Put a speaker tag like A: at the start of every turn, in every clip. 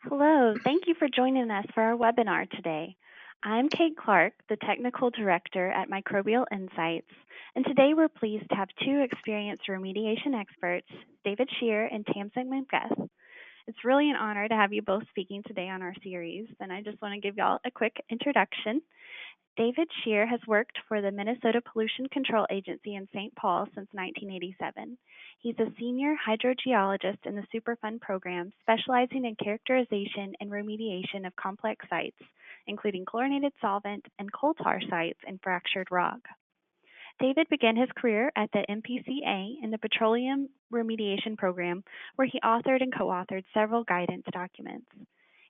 A: Hello, thank you for joining us for our webinar today. I'm Kate Clark, the Technical Director at Microbial Insights, and today we're pleased to have two experienced remediation experts, David Shear and Tamsin Macbeth. It's really an honor to have you both speaking today on our series, and I just want to give y'all a quick introduction. David Shear has worked for the Minnesota Pollution Control Agency in St. Paul since 1987. He's a senior hydrogeologist in the Superfund program, specializing in characterization and remediation of complex sites, including chlorinated solvent and coal tar sites and fractured rock. David began his career at the MPCA in the Petroleum Remediation Program, where he authored and co-authored several guidance documents.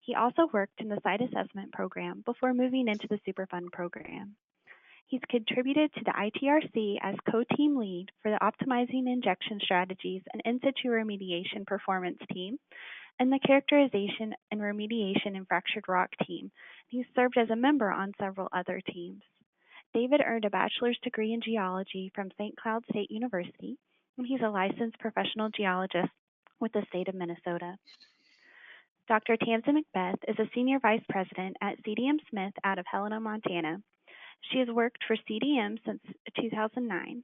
A: He also worked in the Site Assessment Program before moving into the Superfund program. He's contributed to the ITRC as co-team lead for the Optimizing Injection Strategies and In Situ Remediation Performance team and the Characterization and Remediation in Fractured Rock team. He's served as a member on several other teams. David earned a bachelor's degree in geology from St. Cloud State University, and he's a licensed professional geologist with the state of Minnesota. Dr. Tamsin Macbeth is a senior vice president at CDM Smith out of Helena, Montana. She has worked for CDM since 2009.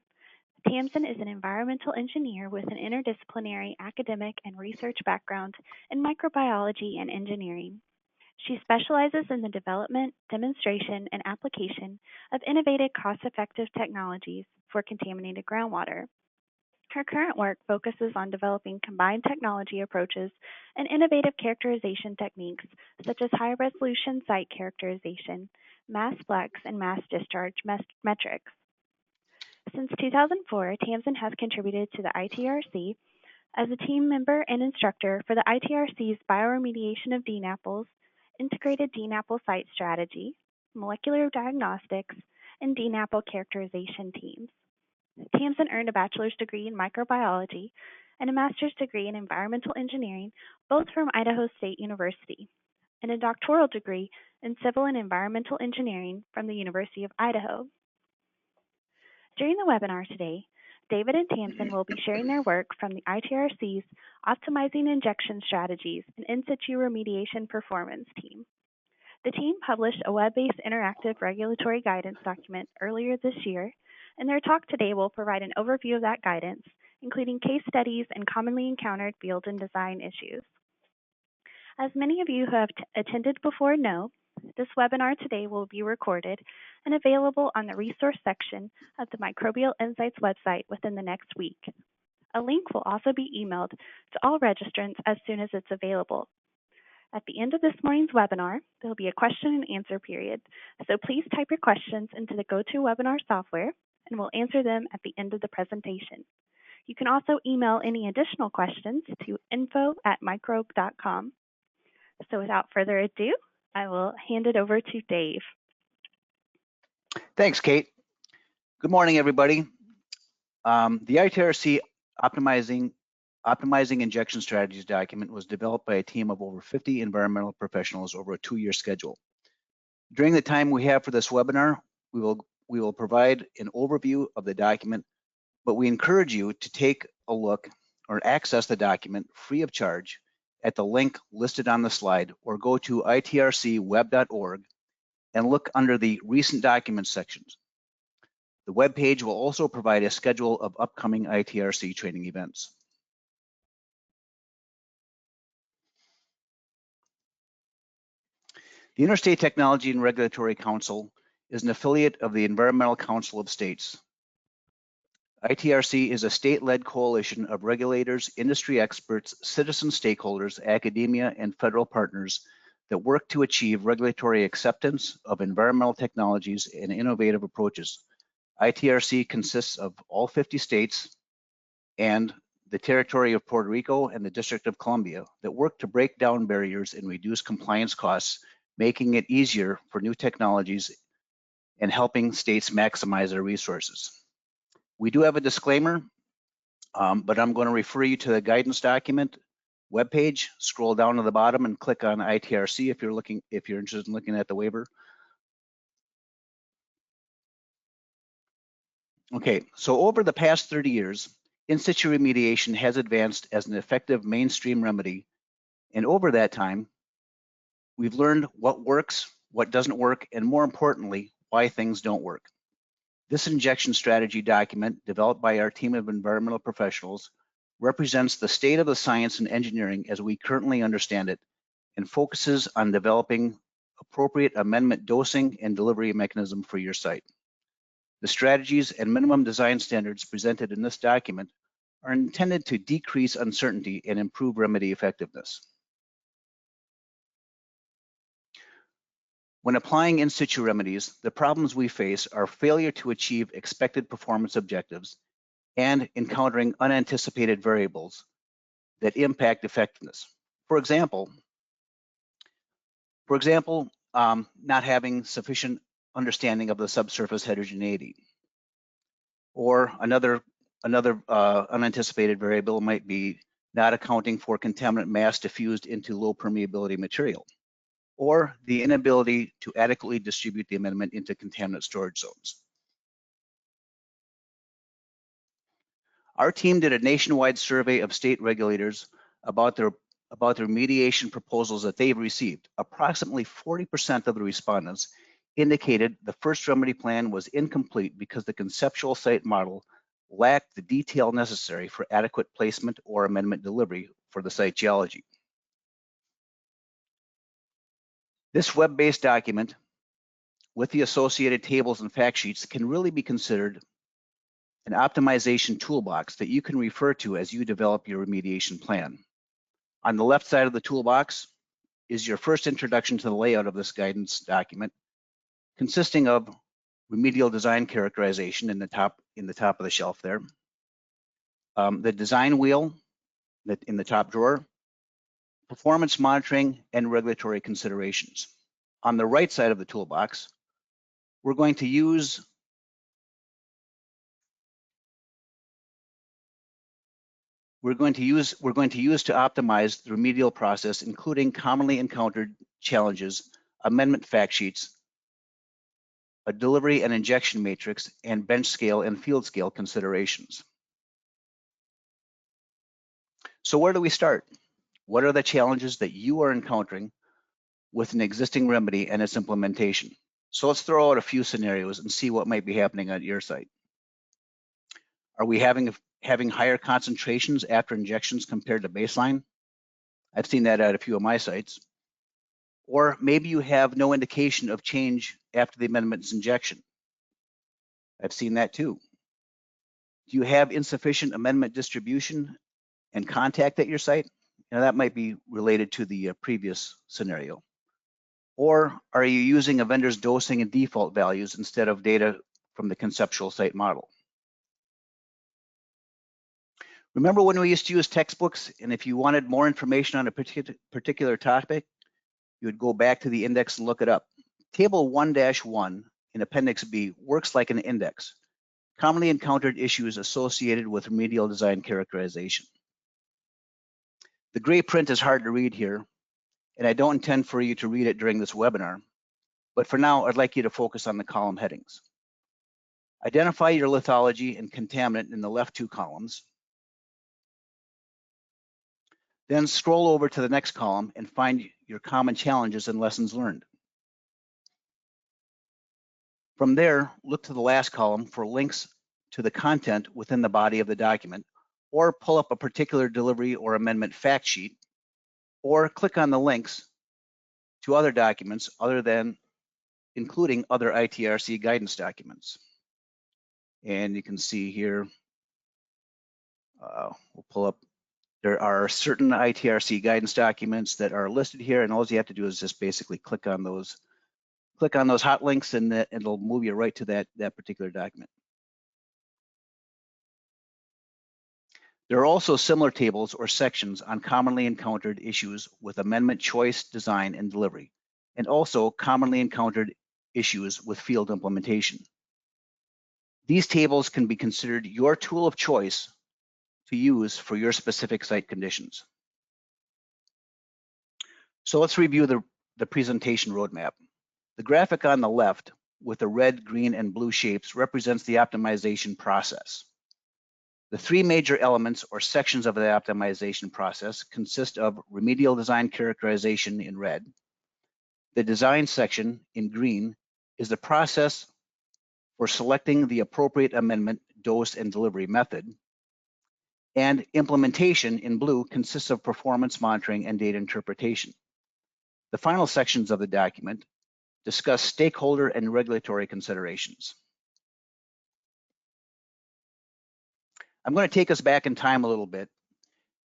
A: Tamsin is an environmental engineer with an interdisciplinary academic and research background in microbiology and engineering. She specializes in the development, demonstration, and application of innovative, cost-effective technologies for contaminated groundwater. Her current work focuses on developing combined technology approaches and innovative characterization techniques such as high-resolution site characterization, mass flux, and mass discharge metrics. Since 2004, Tamsin has contributed to the ITRC as a team member and instructor for the ITRC's bioremediation of DNAPLs, integrated DNAPL site strategy, molecular diagnostics, and DNAPL characterization teams. Tamsin earned a bachelor's degree in microbiology and a master's degree in environmental engineering, both from Idaho State University, and a doctoral degree in civil and environmental engineering from the University of Idaho. During the webinar today, David and Tamsin will be sharing their work from the ITRC's Optimizing Injection Strategies and In Situ Remediation Performance team. The team published a web-based interactive regulatory guidance document earlier this year, and their talk today will provide an overview of that guidance, including case studies and commonly encountered field and design issues. As many of you who have attended before know, this webinar today will be recorded and available on the resource section of the Microbial Insights website within the next week. A link will also be emailed to all registrants as soon as it's available. At the end of this morning's webinar, there will be a question and answer period, so please type your questions into the GoToWebinar software, and we'll answer them at the end of the presentation. You can also email any additional questions to info@microbe.com. So without further ado, I will hand it over to Dave.
B: Thanks, Kate. Good morning, everybody. The ITRC Optimizing Injection Strategies document was developed by a team of over 50 environmental professionals over a 2-year schedule. During the time we have for this webinar, we will provide an overview of the document, but we encourage you to take a look or access the document free of charge at the link listed on the slide, or go to itrcweb.org and look under the Recent Documents sections. The web page will also provide a schedule of upcoming ITRC training events. The Interstate Technology and Regulatory Council is an affiliate of the Environmental Council of States. ITRC is a state-led coalition of regulators, industry experts, citizen stakeholders, academia, and federal partners that work to achieve regulatory acceptance of environmental technologies and innovative approaches. ITRC consists of all 50 states and the Territory of Puerto Rico and the District of Columbia that work to break down barriers and reduce compliance costs, making it easier for new technologies and helping states maximize their resources. We do have a disclaimer, but I'm going to refer you to the guidance document webpage. Scroll down to the bottom and click on ITRC if you're interested in looking at the waiver. Okay, so over the past 30 years, in situ remediation has advanced as an effective mainstream remedy, and over that time, We've learned what works, what doesn't work, and more importantly, why things don't work. This injection strategy document, developed by our team of environmental professionals, represents the state of the science and engineering as we currently understand it, and focuses on developing appropriate amendment dosing and delivery mechanism for your site. The strategies and minimum design standards presented in this document are intended to decrease uncertainty and improve remedy effectiveness. When applying in situ remedies, the problems we face are failure to achieve expected performance objectives and encountering unanticipated variables that impact effectiveness. For example, not having sufficient understanding of the subsurface heterogeneity. Or another unanticipated variable might be not accounting for contaminant mass diffused into low permeability material, or the inability to adequately distribute the amendment into contaminant storage zones. Our team did a nationwide survey of state regulators about their remediation proposals that they've received. Approximately 40% of the respondents indicated the first remedy plan was incomplete because the conceptual site model lacked the detail necessary for adequate placement or amendment delivery for the site geology. This web-based document with the associated tables and fact sheets can really be considered an optimization toolbox that you can refer to as you develop your remediation plan. On the left side of the toolbox is your first introduction to the layout of this guidance document, consisting of remedial design characterization in the top of the shelf there, the design wheel in the top drawer, performance monitoring, and regulatory considerations. On the right side of the toolbox, we're going to use to optimize the remedial process, including commonly encountered challenges, amendment fact sheets, a delivery and injection matrix, and bench scale and field scale considerations. So where do we start? What are the challenges that you are encountering with an existing remedy and its implementation? So let's throw out a few scenarios and see what might be happening at your site. Are we having higher concentrations after injections compared to baseline? I've seen that at a few of my sites. Or maybe you have no indication of change after the amendment's injection. I've seen that too. Do you have insufficient amendment distribution and contact at your site? Now that might be related to the previous scenario. Or are you using a vendor's dosing and default values instead of data from the conceptual site model? Remember when we used to use textbooks, and if you wanted more information on a particular topic, you would go back to the index and look it up. Table 1-1 in Appendix B works like an index. Commonly encountered issues associated with remedial design characterization. The gray print is hard to read here, and I don't intend for you to read it during this webinar, but for now, I'd like you to focus on the column headings. Identify your lithology and contaminant in the left two columns. Then scroll over to the next column and find your common challenges and lessons learned. From there, look to the last column for links to the content within the body of the document, or pull up a particular delivery or amendment fact sheet, or click on the links to other documents including other ITRC guidance documents. And you can see here, we'll pull up, there are certain ITRC guidance documents that are listed here, and all you have to do is just basically click on those hot links, and it'll move you right to that particular document. There are also similar tables or sections on commonly encountered issues with amendment choice, design, and delivery, and also commonly encountered issues with field implementation. These tables can be considered your tool of choice to use for your specific site conditions. So let's review the presentation roadmap. The graphic on the left with the red, green, and blue shapes represents the optimization process. The three major elements or sections of the optimization process consist of remedial design characterization in red, The design section in green is the process for selecting the appropriate amendment, dose, and delivery method. And implementation in blue consists of performance monitoring and data interpretation. The final sections of the document discuss stakeholder and regulatory considerations. I'm going to take us back in time a little bit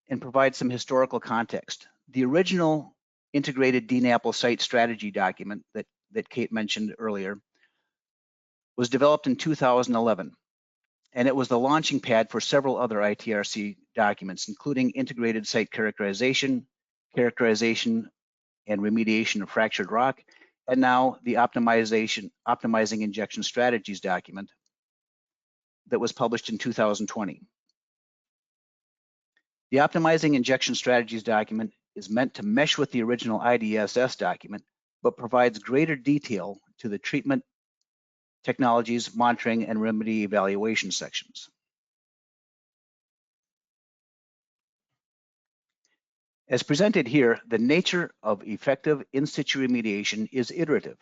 B: and provide some historical context. The original integrated DNAPL site strategy document that Kate mentioned earlier was developed in 2011, and it was the launching pad for several other ITRC documents, including integrated site characterization and remediation of fractured rock, and now the optimizing injection strategies document that was published in 2020. The optimizing injection strategies document is meant to mesh with the original IDSS document, but provides greater detail to the treatment, technologies, monitoring, and remedy evaluation sections. As presented here, the nature of effective in situ remediation is iterative.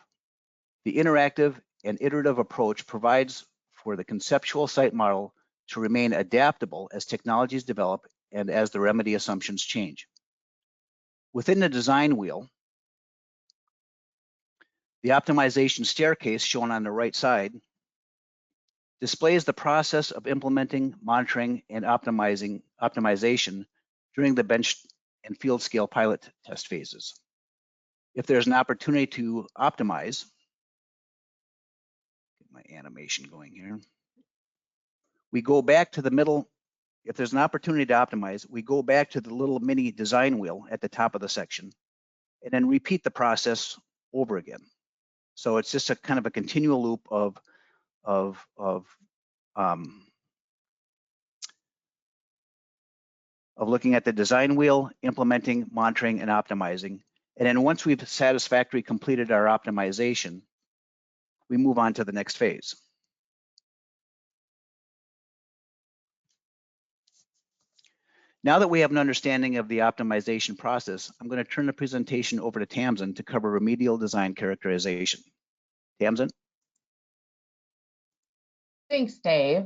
B: The interactive and iterative approach provides for the conceptual site model to remain adaptable as technologies develop and as the remedy assumptions change. Within the design wheel, the optimization staircase shown on the right side displays the process of implementing, monitoring, and optimization during the bench and field scale pilot test phases. If there's an opportunity to optimize, get my animation going here, we go back to the middle. If there's an opportunity to optimize, we go back to the little mini design wheel at the top of the section and then repeat the process over again. So it's just a kind of a continual loop of looking at the design wheel, implementing, monitoring, and optimizing. And then once we've satisfactorily completed our optimization, we move on to the next phase. Now that we have an understanding of the optimization process, I'm going to turn the presentation over to Tamsin to cover remedial design characterization. Tamsin?
C: Thanks, Dave.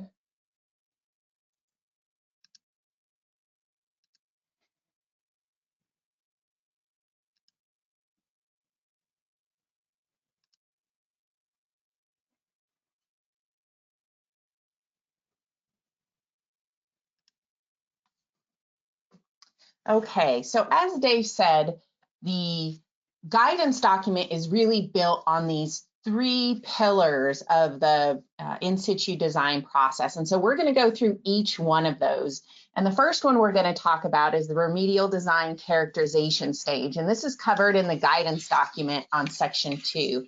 C: Okay, so as Dave said, the guidance document is really built on these three pillars of the in situ design process. And so we're going to go through each one of those. And the first one we're going to talk about is the remedial design characterization stage. And this is covered in the guidance document on section 2.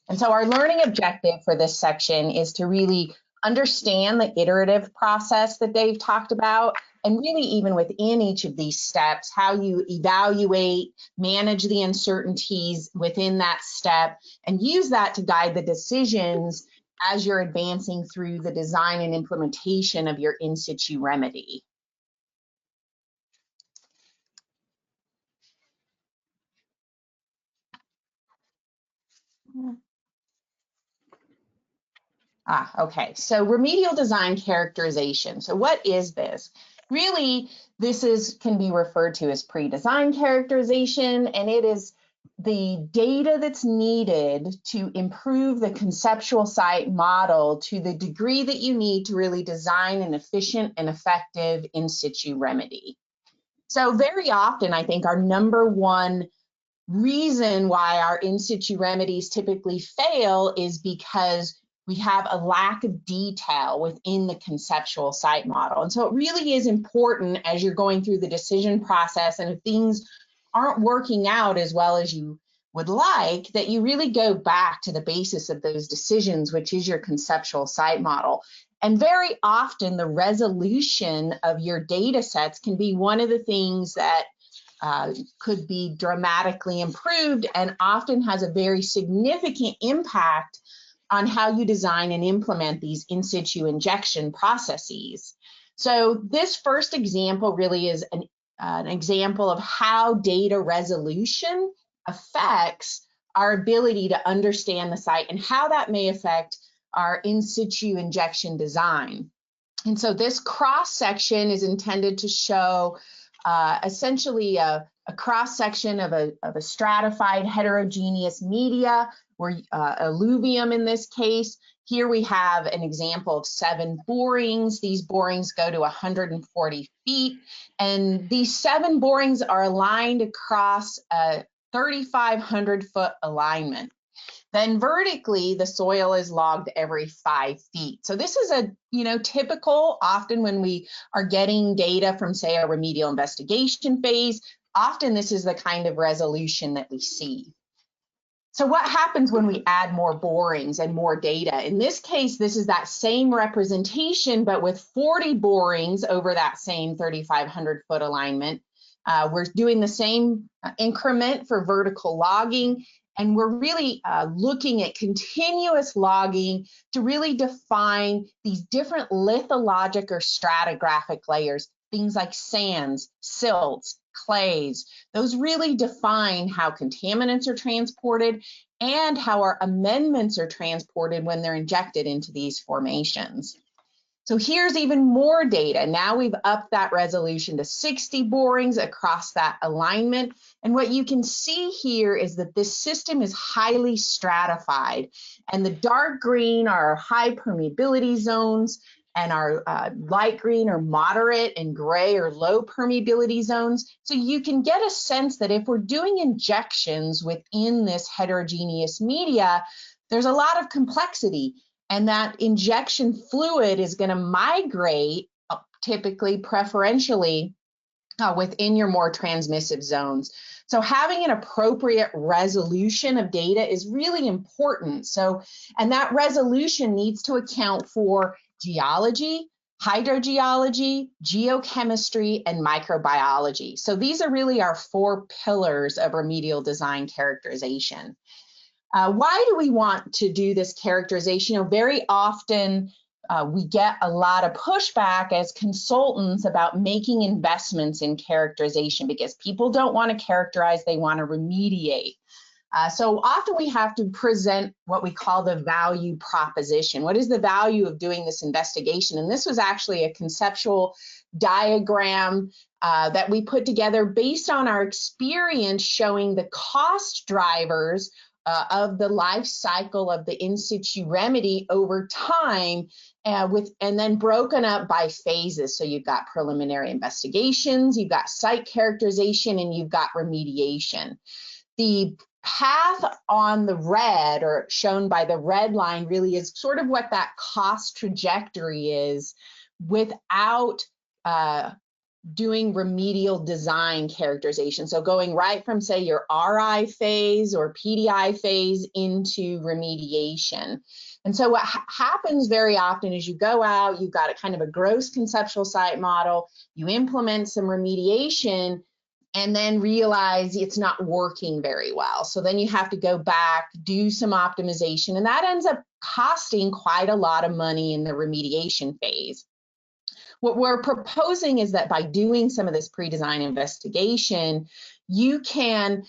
C: And so our learning objective for this section is to really understand the iterative process that Dave talked about, and really even within each of these steps, how you evaluate, manage the uncertainties within that step, and use that to guide the decisions as you're advancing through the design and implementation of your in situ remedy. Okay, so remedial design characterization. So what is this? Really, this can be referred to as pre-design characterization, and it is the data that's needed to improve the conceptual site model to the degree that you need to really design an efficient and effective in situ remedy. So very often, I think our number one reason why our in situ remedies typically fail is because we have a lack of detail within the conceptual site model. And so it really is important as you're going through the decision process, and if things aren't working out as well as you would like, that you really go back to the basis of those decisions, which is your conceptual site model. And very often the resolution of your data sets can be one of the things that could be dramatically improved, and often has a very significant impact on how you design and implement these in situ injection processes. So this first example really is an example of how data resolution affects our ability to understand the site and how that may affect our in situ injection design. And so this cross section is intended to show essentially a cross section of a stratified heterogeneous media, where alluvium in this case. Here we have an example of 7 borings. These borings go to 140 feet, and these 7 borings are aligned across a 3,500 foot alignment. Then vertically, the soil is logged every 5 feet. So this is a typical, often when we are getting data from, say, a remedial investigation phase, often this is the kind of resolution that we see. So what happens when we add more borings and more data? In this case, this is that same representation, but with 40 borings over that same 3,500 foot alignment. We're doing the same increment for vertical logging, and we're really looking at continuous logging to really define these different lithologic or stratigraphic layers, things like sands, silts, clays. Those really define how contaminants are transported and how our amendments are transported when they're injected into these formations. So here's even more data. Now we've upped that resolution to 60 borings across that alignment. And what you can see here is that this system is highly stratified. And the dark green are high permeability zones, and our light green are moderate, and gray are low permeability zones. So you can get a sense that if we're doing injections within this heterogeneous media, there's a lot of complexity. And that injection fluid is going to migrate, typically preferentially, within your more transmissive zones. So having an appropriate resolution of data is really important. And that resolution needs to account for geology, hydrogeology, geochemistry, and microbiology. So these are really our 4 pillars of remedial design characterization. Why do we want to do this characterization? Very often we get a lot of pushback as consultants about making investments in characterization because people don't want to characterize, they want to remediate. So often we have to present what we call the value proposition. What is the value of doing this investigation? And this was actually a conceptual diagram that we put together based on our experience showing the cost drivers of the life cycle of the in situ remedy over time, and then broken up by phases. So you've got preliminary investigations, you've got site characterization, and you've got remediation. The path on the red, or shown by the red line, really is sort of what that cost trajectory is without doing remedial design characterization. So going right from, say, your RI phase or PDI phase into remediation. And so what happens very often is you go out, you've got a kind of a gross conceptual site model, you implement some remediation, and then realize it's not working very well. So then you have to go back, do some optimization, and that ends up costing quite a lot of money in the remediation phase. What we're proposing is that by doing some of this pre-design investigation, you can,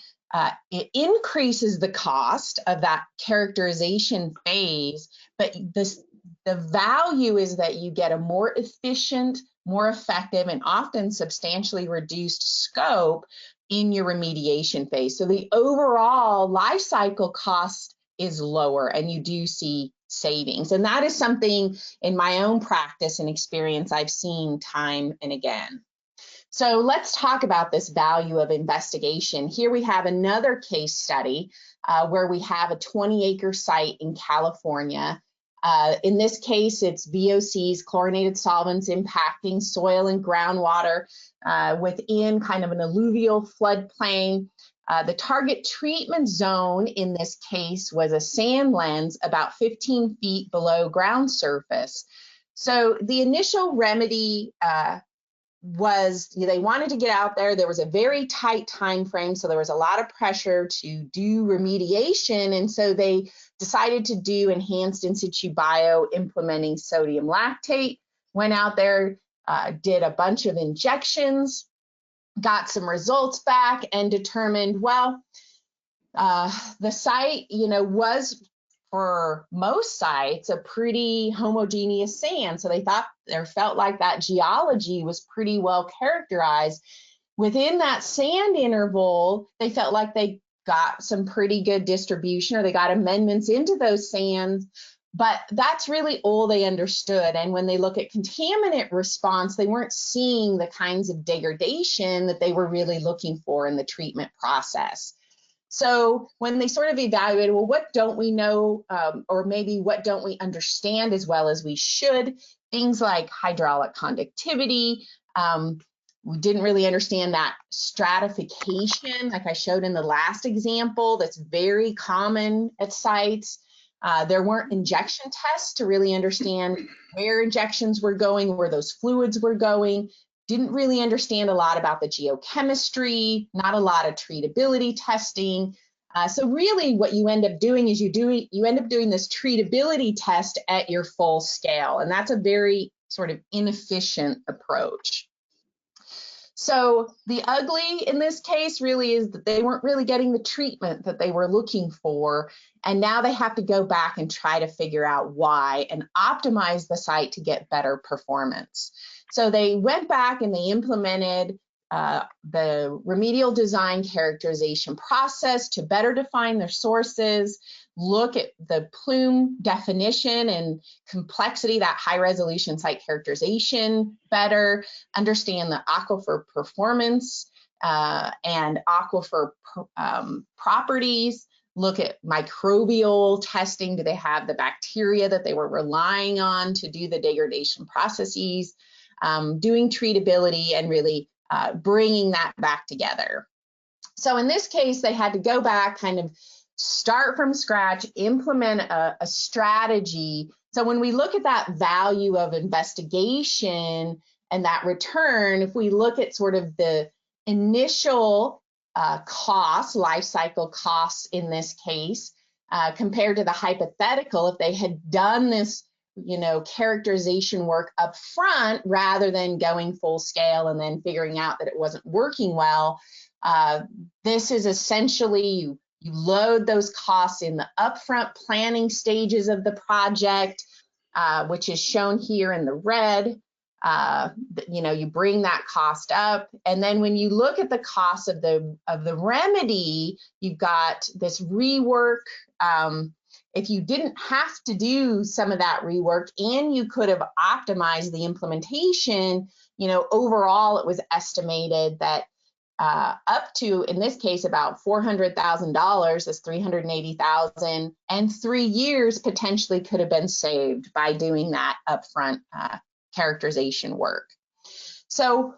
C: it increases the cost of that characterization phase, but the value is that you get a more efficient, more effective, and often substantially reduced scope in your remediation phase. So the overall life cycle cost is lower, and you do see savings. And that is something in my own practice and experience I've seen time and again. So let's talk about this value of investigation. Here we have another case study where we have a 20-acre site in California. In this case, it's VOCs, chlorinated solvents, impacting soil and groundwater within kind of an alluvial floodplain. The target treatment zone in this case was a sand lens about 15 feet below ground surface. So the initial remedy was they wanted to get out there. There was a very tight time frame, so there was a lot of pressure to do remediation, and so they decided to do enhanced in situ bio implementing sodium lactate. Went out there, did a bunch of injections, got some results back, and determined, well, The site, was for most sites a pretty homogeneous sand. So they felt like that geology was pretty well characterized. Within that sand interval, they felt like they got some pretty good distribution, or they got amendments into those sands, but that's really all they understood. And when they look at contaminant response, they weren't seeing the kinds of degradation that they were really looking for in the treatment process. So when they sort of evaluated, well, what don't we know, or maybe what don't we understand as well as we should? Things like hydraulic conductivity. We didn't really understand that stratification, like I showed in the last example, that's very common at sites. There weren't injection tests to really understand where injections were going, where those fluids were going. Didn't really understand a lot about the geochemistry, not a lot of treatability testing. So really what you end up doing is you end up doing this treatability test at your full scale. And that's a very sort of inefficient approach. So the ugly in this case really is that they weren't really getting the treatment that they were looking for. And now they have to go back and try to figure out why and optimize the site to get better performance. So they went back and they implemented the remedial design characterization process to better define their sources, look at the plume definition and complexity, that high resolution site characterization better, understand the aquifer performance and aquifer properties, look at microbial testing. Do they have the bacteria that they were relying on to do the degradation processes, doing treatability, and really bringing that back together. So in this case, they had to go back, kind of start from scratch, implement a strategy. So when we look at that value of investigation and that return, if we look at sort of the initial costs, life cycle costs in this case, compared to the hypothetical, if they had done this characterization work up front rather than going full scale and then figuring out that it wasn't working well, this is essentially you load those costs in the upfront planning stages of the project, which is shown here in the red. You bring that cost up, and then when you look at the cost of the remedy, you've got this rework. If you didn't have to do some of that rework and you could have optimized the implementation, overall it was estimated that up to, in this case, about $400,000, that's $380,000, and 3 years potentially could have been saved by doing that upfront characterization work. So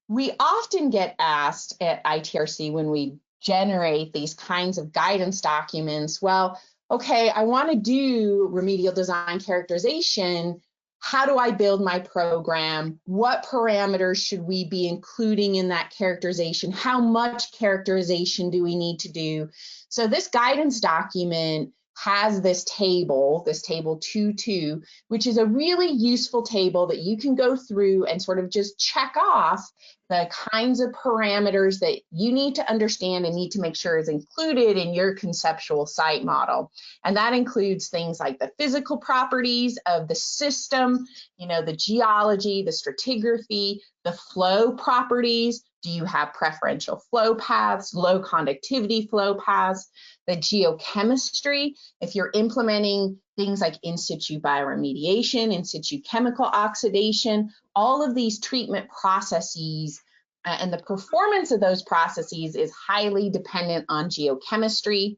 C: we often get asked at ITRC when we generate these kinds of guidance documents, well, okay, I want to do remedial design characterization. How do I build my program? What parameters should we be including in that characterization? How much characterization do we need to do? So this guidance document has this table 2.2, which is a really useful table that you can go through and sort of just check off the kinds of parameters that you need to understand and need to make sure is included in your conceptual site model. And that includes things like the physical properties of the system, the geology, the stratigraphy, the flow properties. Do you have preferential flow paths, low conductivity flow paths, the geochemistry? If you're implementing things like in situ bioremediation, in situ chemical oxidation, all of these treatment processes and the performance of those processes is highly dependent on geochemistry.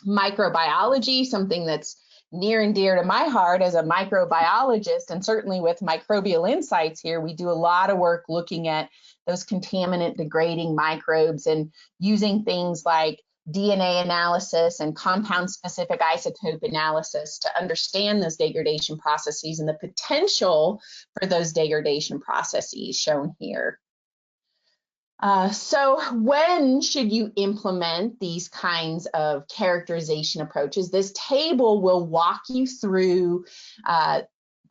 C: Microbiology, something that's near and dear to my heart as a microbiologist, and certainly with Microbial Insights here, we do a lot of work looking at those contaminant degrading microbes and using things like DNA analysis and compound-specific isotope analysis to understand those degradation processes and the potential for those degradation processes shown here. So when should you implement these kinds of characterization approaches? This table will walk you through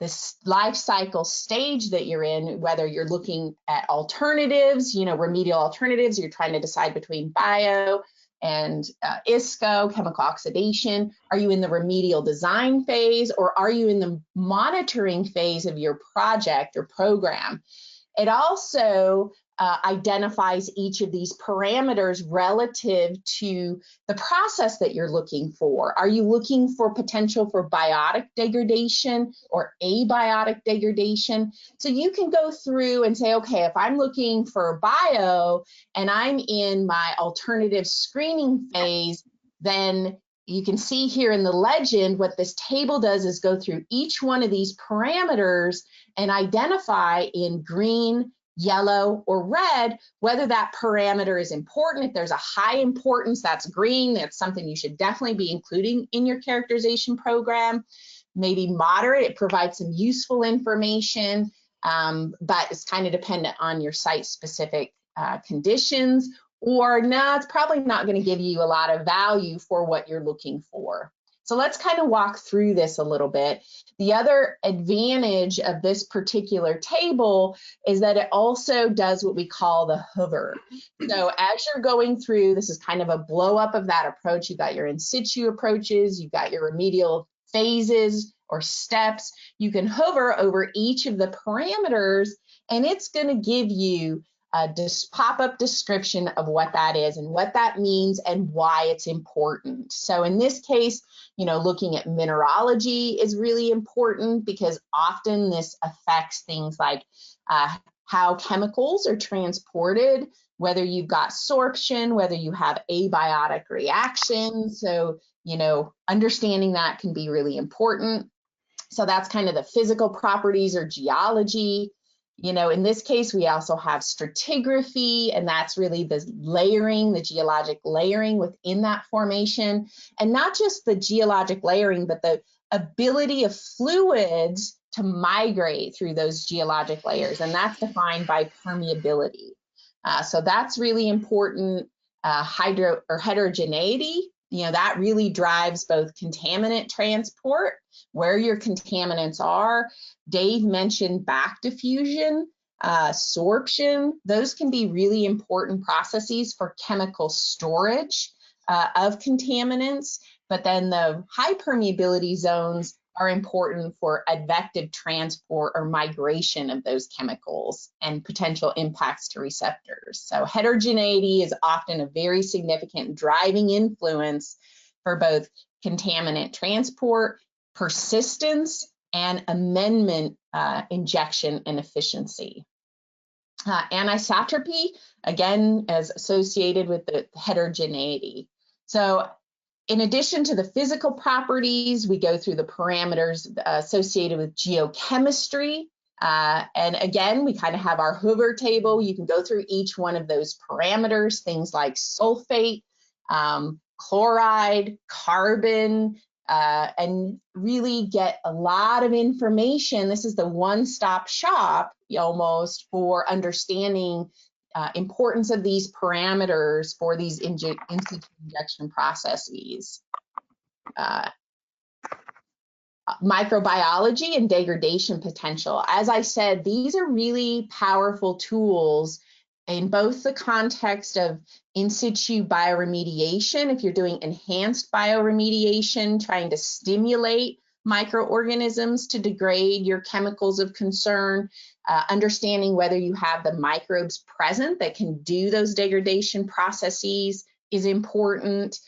C: this life cycle stage that you're in, whether you're looking at alternatives, remedial alternatives, you're trying to decide between bio, and ISCO, chemical oxidation? Are you in the remedial design phase, or are you in the monitoring phase of your project or program? It also identifies each of these parameters relative to the process that you're looking for. Are you looking for potential for biotic degradation or abiotic degradation? So you can go through and say, okay, if I'm looking for bio and I'm in my alternative screening phase, then you can see here in the legend, what this table does is go through each one of these parameters and identify in green, yellow, or red whether that parameter is important. If there's a high importance, that's green. That's something you should definitely be including in your characterization program. Maybe moderate, it provides some useful information, but it's kind of dependent on your site-specific conditions. Or no, it's probably not going to give you a lot of value for what you're looking for. So let's kind of walk through this a little bit. The other advantage of this particular table is that it also does what we call the hover. So as you're going through, this is kind of a blow up of that approach. You've got your in situ approaches, you've got your remedial phases or steps. You can hover over each of the parameters, and it's going to give you a pop-up description of what that is and what that means and why it's important. So in this case, you know, looking at mineralogy is really important because often this affects things like how chemicals are transported, whether you've got sorption, whether you have abiotic reactions. So, you know, understanding that can be really important. So that's kind of the physical properties or geology. You know, in this case, we also have stratigraphy, and that's really the layering, the geologic layering within that formation. And not just the geologic layering, but the ability of fluids to migrate through those geologic layers. And that's defined by permeability. So that's really important. Heterogeneity, you know, that really drives both contaminant transport, where your contaminants are. Dave mentioned back diffusion, sorption. Those can be really important processes for chemical storage of contaminants, but then the high permeability zones are important for advective transport or migration of those chemicals and potential impacts to receptors. So heterogeneity is often a very significant driving influence for both contaminant transport, persistence, and amendment injection and efficiency. Anisotropy, again, as associated with the heterogeneity. So in addition to the physical properties, we go through the parameters associated with geochemistry. And again, we kind of have our Hoover table. You can go through each one of those parameters, things like sulfate, chloride, carbon, and really get a lot of information. This is the one-stop shop almost for understanding importance of these parameters for these injection processes. Microbiology and degradation potential. As I said, these are really powerful tools in both the context of in situ bioremediation, if you're doing enhanced bioremediation, trying to stimulate microorganisms to degrade your chemicals of concern, understanding whether you have the microbes present that can do those degradation processes is important.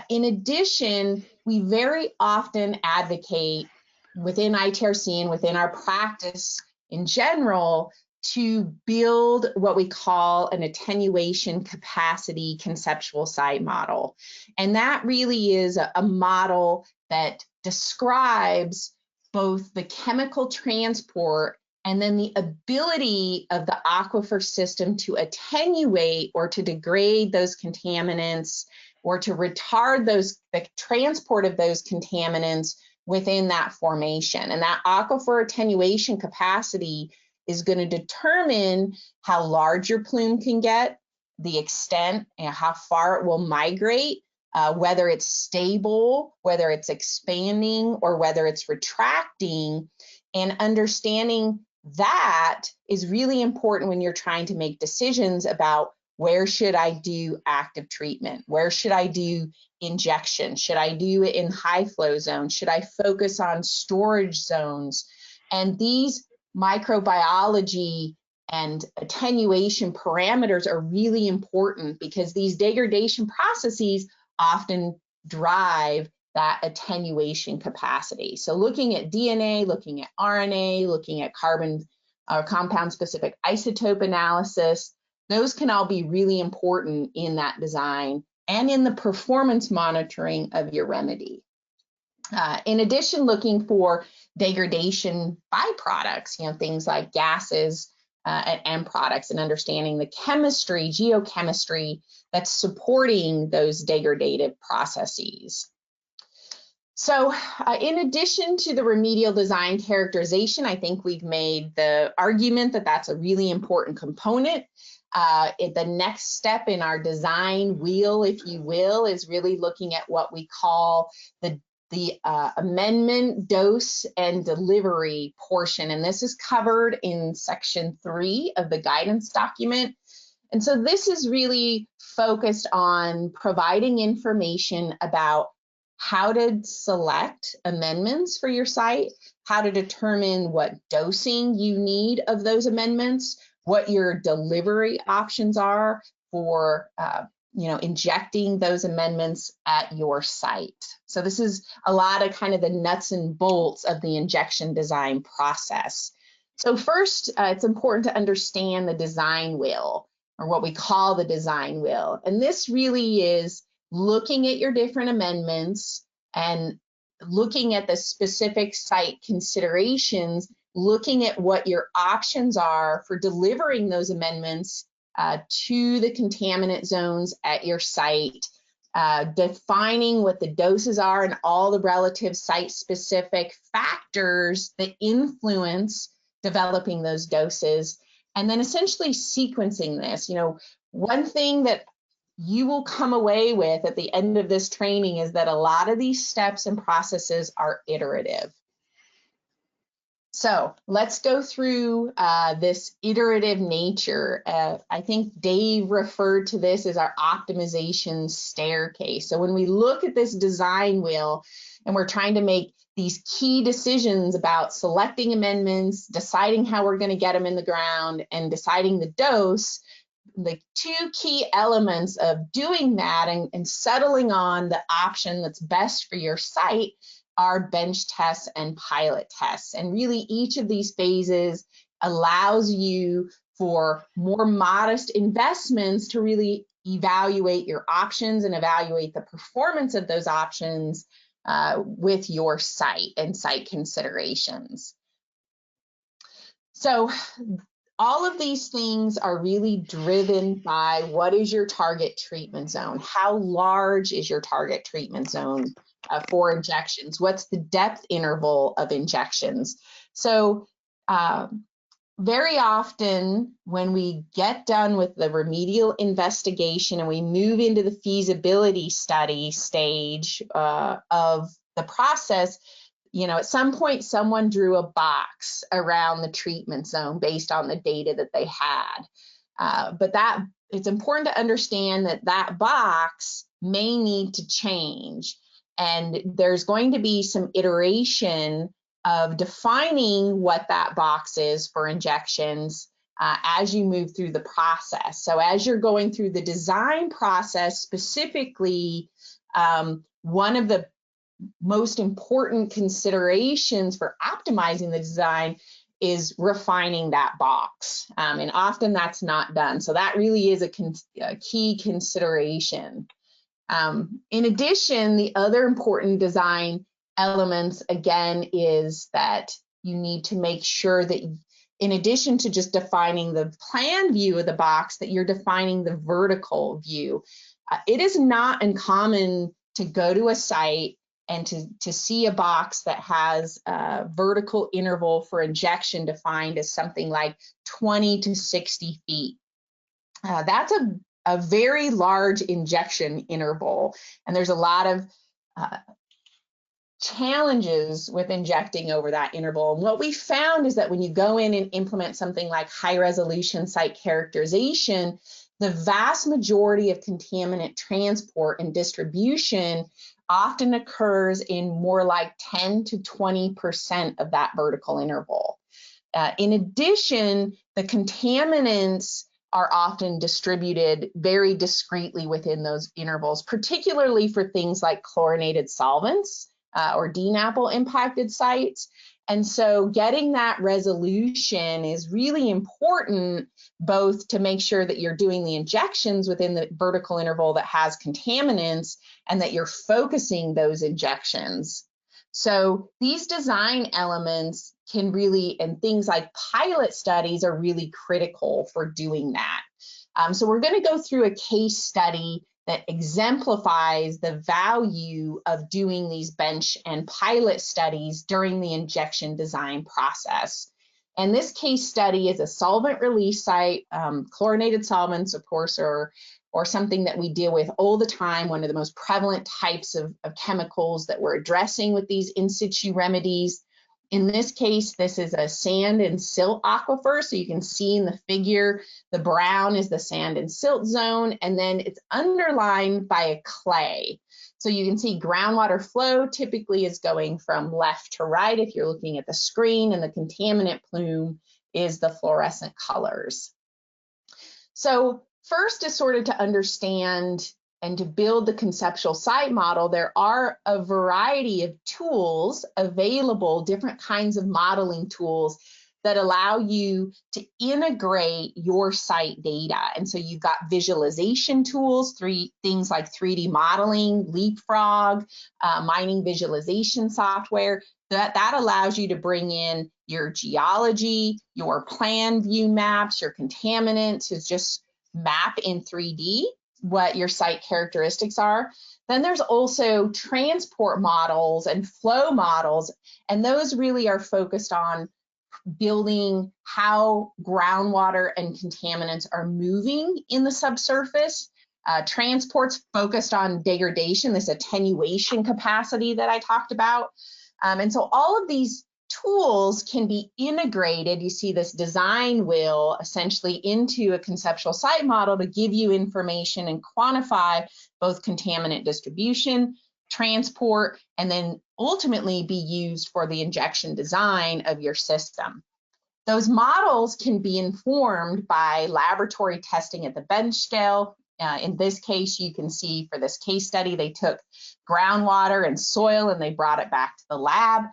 C: In addition, we very often advocate within ITRC and within our practice in general to build what we call an attenuation capacity conceptual site model. And that really is a model that describes both the chemical transport and then the ability of the aquifer system to attenuate or to degrade those contaminants or to retard the transport of those contaminants within that formation. And that aquifer attenuation capacity is going to determine how large your plume can get, the extent, and how far it will migrate, whether it's stable, whether it's expanding, or whether it's retracting. And understanding that is really important when you're trying to make decisions about Where should I do active treatment? Where should I do injection? Should I do it in high flow zones? Should I focus on storage zones? And these microbiology and attenuation parameters are really important because these degradation processes often drive that attenuation capacity. So looking at DNA, looking at RNA, looking at carbon or compound specific isotope analysis, those can all be really important in that design and in the performance monitoring of your remedy. In addition, looking for degradation byproducts, things like gases and end products, and understanding the chemistry, geochemistry that's supporting those degradative processes. So in addition to the remedial design characterization, I think we've made the argument that that's a really important component. The next step in our design wheel, if you will, is really looking at what we call the amendment, dose, and delivery portion. And this is covered in section 3 of the guidance document. And so this is really focused on providing information about how to select amendments for your site, how to determine what dosing you need of those amendments, what your delivery options are for injecting those amendments at your site. So this is a lot of kind of the nuts and bolts of the injection design process. So first, it's important to understand the design wheel, or what we call the design wheel. And this really is looking at your different amendments and looking at the specific site considerations, looking at what your options are for delivering those amendments to the contaminant zones at your site, defining what the doses are and all the relative site-specific factors that influence developing those doses, and then essentially sequencing this. One thing that you will come away with at the end of this training is that a lot of these steps and processes are iterative. So let's go through this iterative nature. I think Dave referred to this as our optimization staircase. So when we look at this design wheel and we're trying to make these key decisions about selecting amendments, deciding how we're going to get them in the ground, and deciding the dose, the two key elements of doing that and settling on the option that's best for your site are bench tests and pilot tests. And really each of these phases allows you for more modest investments to really evaluate your options and evaluate the performance of those options with your site and site considerations. So all of these things are really driven by what is your target treatment zone? How large is your target treatment zone for injections? What's the depth interval of injections? So very often when we get done with the remedial investigation and we move into the feasibility study stage of the process, at some point someone drew a box around the treatment zone based on the data that they had. But it's important to understand that that box may need to change. And there's going to be some iteration of defining what that box is for injections as you move through the process. So as you're going through the design process specifically, one of the most important considerations for optimizing the design is refining that box. And often that's not done. So that really is a key consideration. In addition, the other important design elements, again, is that you need to make sure that in addition to just defining the plan view of the box, that you're defining the vertical view. It is not uncommon to go to a site and to see a box that has a vertical interval for injection defined as something like 20 to 60 feet. That's a very large injection interval, and there's a lot of challenges with injecting over that interval. And what we found is that when you go in and implement something like high resolution site characterization, the vast majority of contaminant transport and distribution often occurs in more like 10 to 20% of that vertical interval. In addition, the contaminants are often distributed very discreetly within those intervals, particularly for things like chlorinated solvents or DNAPL impacted sites. And so getting that resolution is really important, both to make sure that you're doing the injections within the vertical interval that has contaminants and that you're focusing those injections. So these design elements can really, and things like pilot studies are really critical for doing that. So we're going to go through a case study that exemplifies the value of doing these bench and pilot studies during the injection design process. And this case study is a solvent release site. Chlorinated solvents, of course, or something that we deal with all the time, one of the most prevalent types of chemicals that we're addressing with these in situ remedies. In this case, this is a sand and silt aquifer. So you can see in the figure, the brown is the sand and silt zone, and then it's underlined by a clay. So you can see groundwater flow typically is going from left to right if you're looking at the screen, and the contaminant plume is the fluorescent colors. So first is sort of to understand and to build the conceptual site model, there are a variety of tools available, different kinds of modeling tools that allow you to integrate your site data. And so you've got visualization tools, things like 3D modeling, Leapfrog, mining visualization software. That allows you to bring in your geology, your plan view maps, your contaminants, to just map in 3D what your site characteristics are. Then there's also transport models and flow models, and those really are focused on building how groundwater and contaminants are moving in the subsurface. Transport's focused on degradation, this attenuation capacity that I talked about. And so all of these tools can be integrated, you see this design wheel, essentially into a conceptual site model to give you information and quantify both contaminant distribution, transport, and then ultimately be used for the injection design of your system. Those models can be informed by laboratory testing at the bench scale. In this case, you can see for this case study, they took groundwater and soil and they brought it back to the lab.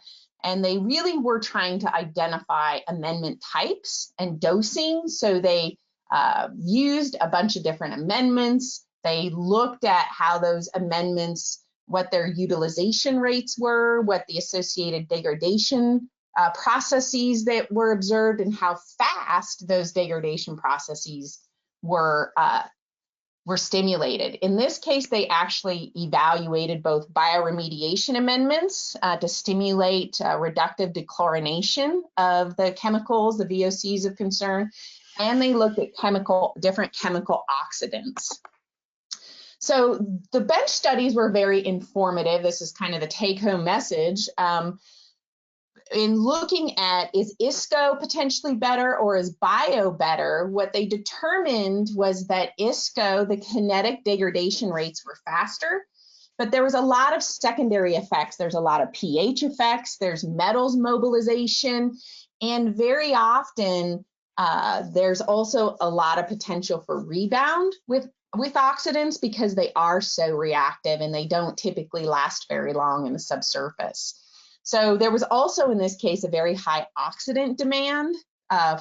C: And they really were trying to identify amendment types and dosing. So they used a bunch of different amendments. They looked at how those amendments, what their utilization rates were, what the associated degradation processes that were observed, and how fast those degradation processes were stimulated. In this case, they actually evaluated both bioremediation amendments to stimulate reductive dechlorination of the chemicals, the VOCs of concern, and they looked at different chemical oxidants. So the bench studies were very informative. This is kind of the take-home message. In looking at, is ISCO potentially better or is bio better, what they determined was that ISCO, the kinetic degradation rates were faster, but there was a lot of secondary effects. There's a lot of pH effects, there's metals mobilization, and very often there's also a lot of potential for rebound with oxidants because they are so reactive and they don't typically last very long in the subsurface. So there was also in this case a very high oxidant demand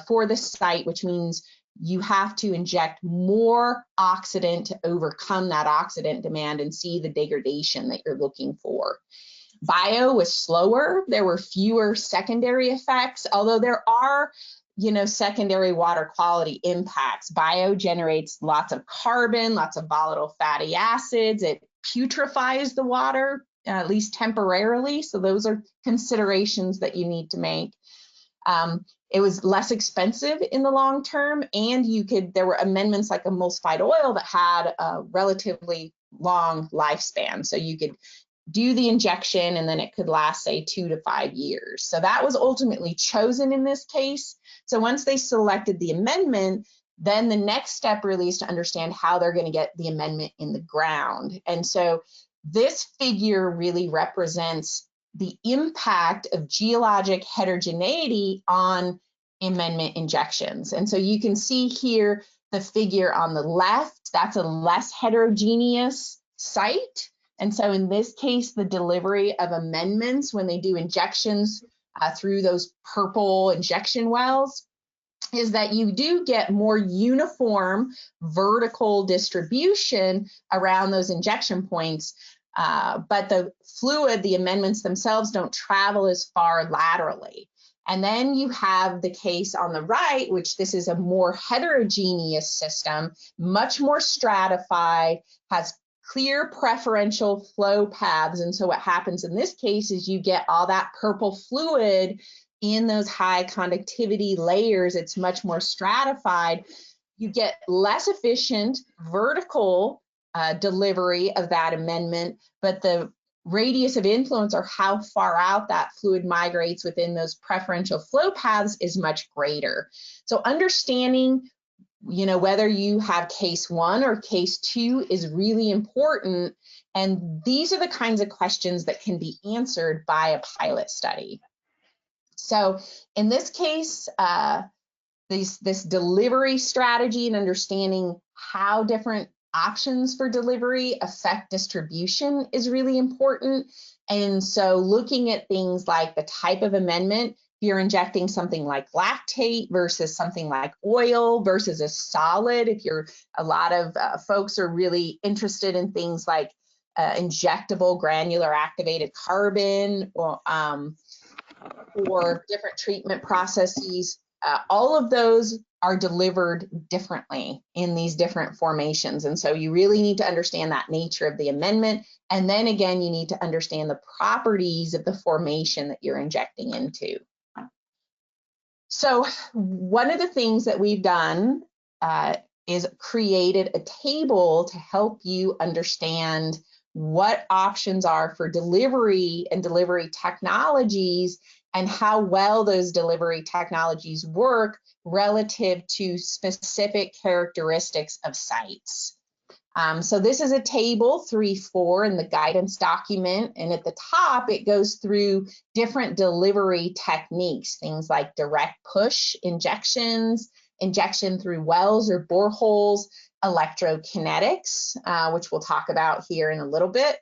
C: for the site, which means you have to inject more oxidant to overcome that oxidant demand and see the degradation that you're looking for. Bio was slower. There were fewer secondary effects, although there are, secondary water quality impacts. Bio generates lots of carbon, lots of volatile fatty acids. It putrefies the water, at least temporarily. So those are considerations that you need to make. It was less expensive in the long term, and there were amendments like emulsified oil that had a relatively long lifespan. So you could do the injection and then it could last, say, 2 to 5 years. So that was ultimately chosen in this case. So once they selected the amendment, then the next step really is to understand how they're going to get the amendment in the ground. And so this figure really represents the impact of geologic heterogeneity on amendment injections. And so you can see here the figure on the left, that's a less heterogeneous site. And so in this case, the delivery of amendments when they do injections through those purple injection wells is that you do get more uniform vertical distribution around those injection points, but the fluid, the amendments themselves don't travel as far laterally. And then you have the case on the right, which this is a more heterogeneous system, much more stratified, has clear preferential flow paths. And so what happens in this case is you get all that purple fluid in those high conductivity layers. It's much more stratified. You get less efficient vertical delivery of that amendment, but the radius of influence, or how far out that fluid migrates within those preferential flow paths, is much greater. So understanding, whether you have case 1 or case 2 is really important. And these are the kinds of questions that can be answered by a pilot study. So in this case, this delivery strategy and understanding how different options for delivery affect distribution is really important. And so looking at things like the type of amendment, if you're injecting something like lactate versus something like oil versus a solid, if a lot of folks are really interested in things like injectable granular activated carbon or different treatment processes, all of those are delivered differently in these different formations. And so you really need to understand that nature of the amendment. And then again, you need to understand the properties of the formation that you're injecting into. So one of the things that we've done is created a table to help you understand what options are for delivery and delivery technologies, and how well those delivery technologies work relative to specific characteristics of sites. So this is a table 3.4 in the guidance document, and at the top it goes through different delivery techniques, things like direct push injections, injection through wells or boreholes, electrokinetics, which we'll talk about here in a little bit.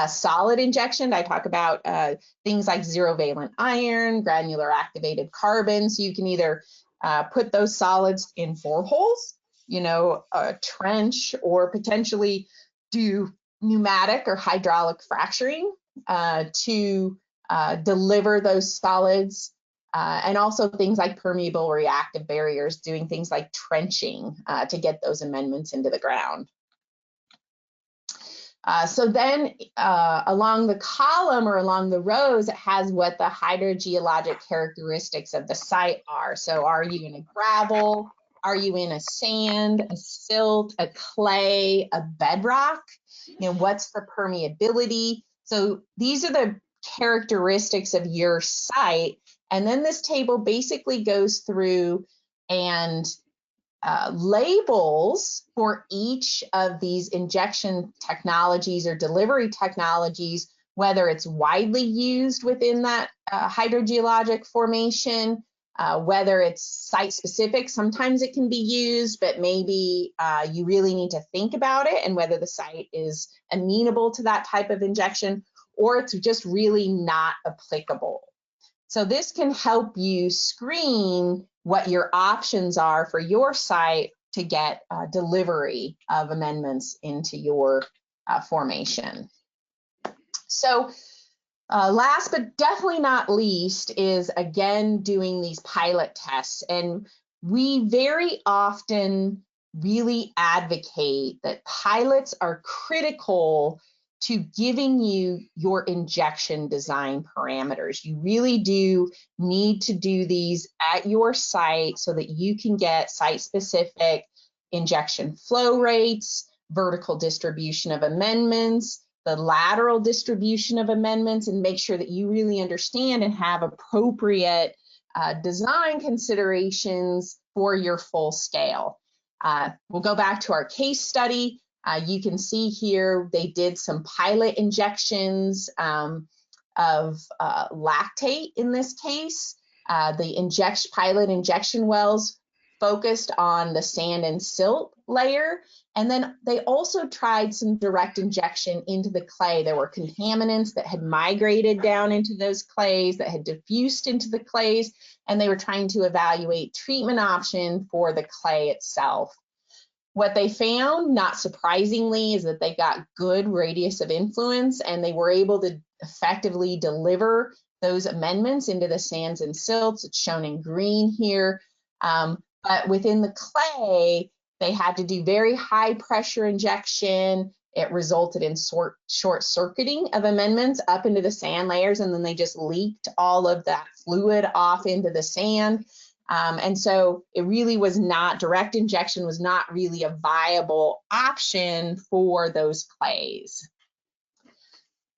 C: Solid injection, I talk about things like zero valent iron, granular activated carbon. So you can either put those solids in boreholes, a trench, or potentially do pneumatic or hydraulic fracturing to deliver those solids. And also things like permeable reactive barriers, doing things like trenching to get those amendments into the ground. So then along the column or along the rows, it has what the hydrogeologic characteristics of the site are. So are you in a gravel? Are you in a sand, a silt, a clay, a bedrock? What's the permeability? So these are the characteristics of your site. And then this table basically goes through and labels for each of these injection technologies or delivery technologies, whether it's widely used within that hydrogeologic formation, whether it's site specific. Sometimes it can be used, but maybe you really need to think about it and whether the site is amenable to that type of injection, or it's just really not applicable. So this can help you screen what your options are for your site to get delivery of amendments into your formation. So last but definitely not least is, again, doing these pilot tests. And we very often really advocate that pilots are critical to giving you your injection design parameters. You really do need to do these at your site so that you can get site-specific injection flow rates, vertical distribution of amendments, the lateral distribution of amendments, and make sure that you really understand and have appropriate design considerations for your full scale. We'll go back to our case study. You can see here they did some pilot injections of lactate in this case. The pilot injection wells focused on the sand and silt layer, and then they also tried some direct injection into the clay. There were contaminants that had migrated down into those clays, that had diffused into the clays, and they were trying to evaluate treatment option for the clay itself. What they found, not surprisingly, is that they got good radius of influence, and they were able to effectively deliver those amendments into the sands and silts. It's shown in green here. But within the clay, they had to do very high pressure injection. It resulted in short circuiting of amendments up into the sand layers, and then they just leaked all of that fluid off into the sand. And so it really was not, direct injection was not really a viable option for those clays.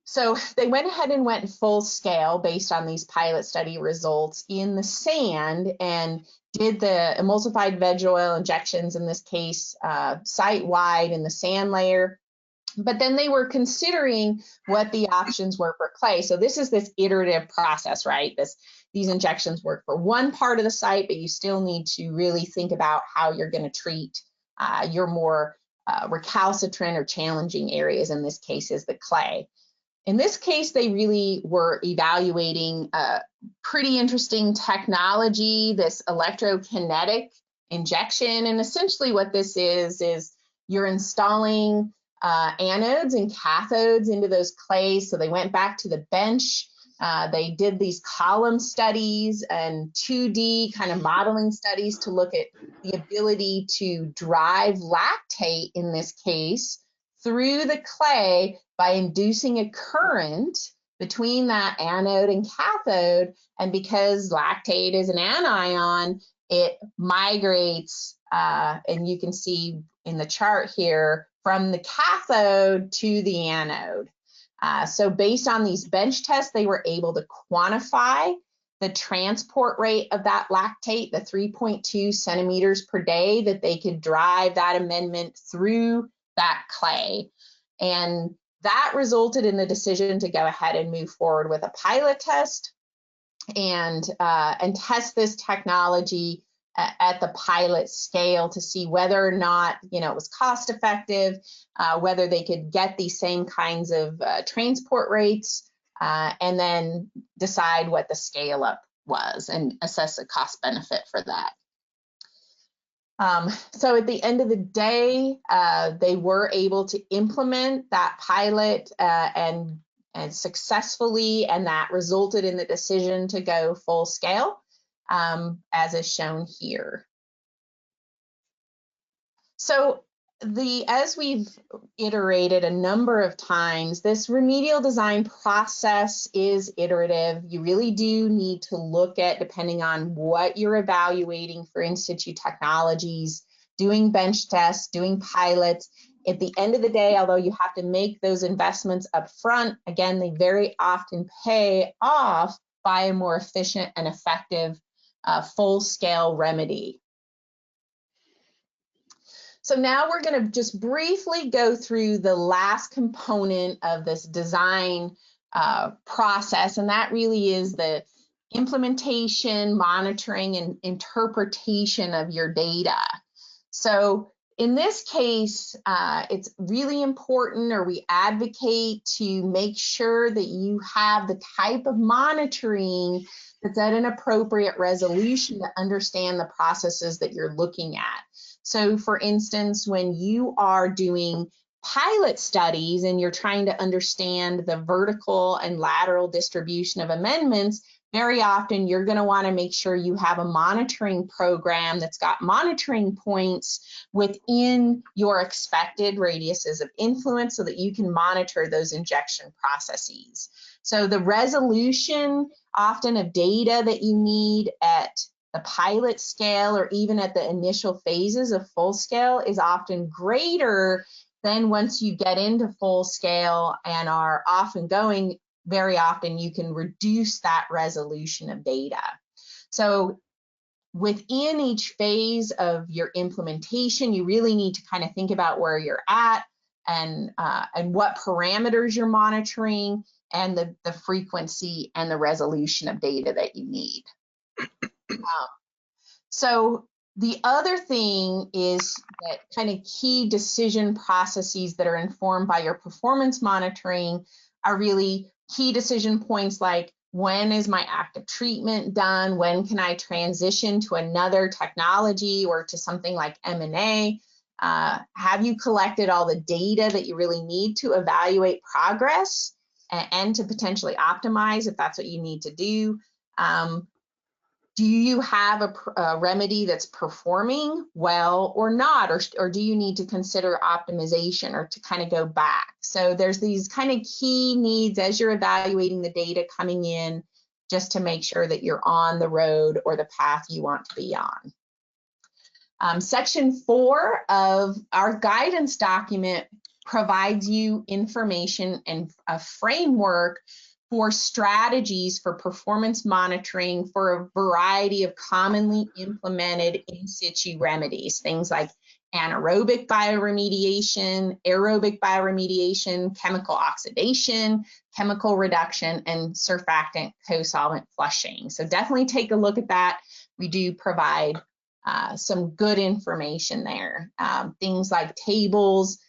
C: So they went ahead and went full scale based on these pilot study results in the sand and did the emulsified veg oil injections, in this case, site-wide in the sand layer. But then they were considering what the options were for clay. So this is this iterative process, right? These injections work for one part of the site, but you still need to really think about how you're going to treat your more recalcitrant or challenging areas. In this case is the clay. In this case, they really were evaluating a pretty interesting technology, this electrokinetic injection. And essentially what this is you're installing anodes and cathodes into those clays. So they went back to the bench. They did these column studies and 2D kind of modeling studies to look at the ability to drive lactate, in this case, through the clay by inducing a current between that anode and cathode. And because lactate is an anion, it migrates, and you can see in the chart here, from the cathode to the anode. So based on these bench tests, they were able to quantify the transport rate of that lactate, the 3.2 centimeters per day that they could drive that amendment through that clay. And that resulted in the decision to go ahead and move forward with a pilot test and test this technology at the pilot scale to see whether or not, it was cost effective, whether they could get these same kinds of transport rates, and then decide what the scale up was and assess the cost benefit for that. So at the end of the day, they were able to implement that pilot and successfully, and that resulted in the decision to go full scale, as is shown here. So as we've iterated a number of times, this remedial design process is iterative. You really do need to look at, depending on what you're evaluating for in situ technologies, doing bench tests, doing pilots. At the end of the day, although you have to make those investments up front, again, they very often pay off by a more efficient and effective full-scale remedy. So now we're going to just briefly go through the last component of this design process, and that really is the implementation, monitoring, and interpretation of your data. So in this case, it's really important, or we advocate to make sure that you have the type of monitoring that's at an appropriate resolution to understand the processes that you're looking at. So for instance, when you are doing pilot studies and you're trying to understand the vertical and lateral distribution of amendments, very often you're going to want to make sure you have a monitoring program that's got monitoring points within your expected radiuses of influence so that you can monitor those injection processes. So the resolution often of data that you need at the pilot scale or even at the initial phases of full scale is often greater than once you get into full scale and are off and going. Very often you can reduce that resolution of data. So within each phase of your implementation, you really need to kind of think about where you're at and what parameters you're monitoring and the frequency and the resolution of data that you need. So the other thing is that kind of key decision processes that are informed by your performance monitoring are really key decision points like, when is my active treatment done? When can I transition to another technology or to something like M&A? Have you collected all the data that you really need to evaluate progress and to potentially optimize if that's what you need to do? Do you have a remedy that's performing well or not, or do you need to consider optimization or to kind of go back? So there's these kind of key needs as you're evaluating the data coming in, just to make sure that you're on the road or the path you want to be on. Section 4 of our guidance document provides you information and a framework for strategies for performance monitoring for a variety of commonly implemented in situ remedies, things like anaerobic bioremediation, aerobic bioremediation, chemical oxidation, chemical reduction, and surfactant co-solvent flushing. So definitely take a look at that. We do provide some good information there. Things like tables,